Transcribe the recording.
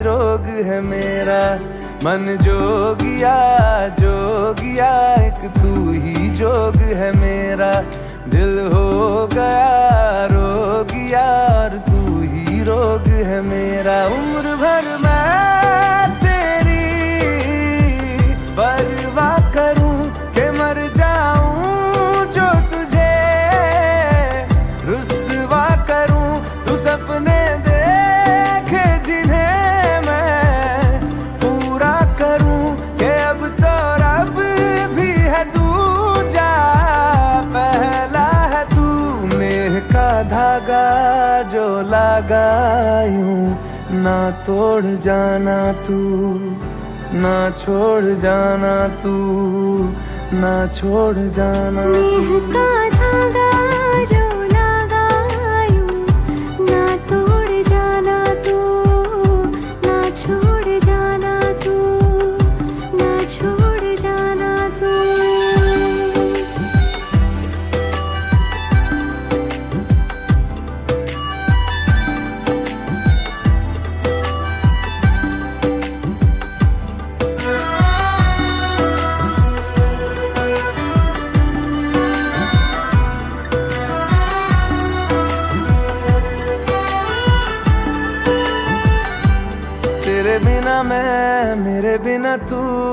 रोग है मेरा मन जोगिया जोगिया, एक तू ही जोग है मेरा। दिल हो गया रोगिया और तू ही रोग है मेरा। उम्र भर मैं तेरी परवाह करूं कि मर जाऊं जो तुझे रुस्वा करूं। तू सपने देखे जिन्हें मैं पूरा करूं कि अब तो रब भी है दूजा पहला है तू। नेह का धागा जो लगा यूं ना तोड़ जाना तू, ना छोड़ जाना तू, ना छोड़ जाना तू। नेह का धागा जो लगा यूं ना तोड़ जाना तू, ना छोड़ जाना तू, ना छोड़ जाना तू। तेरे बिना मैं, मेरे बिना तू।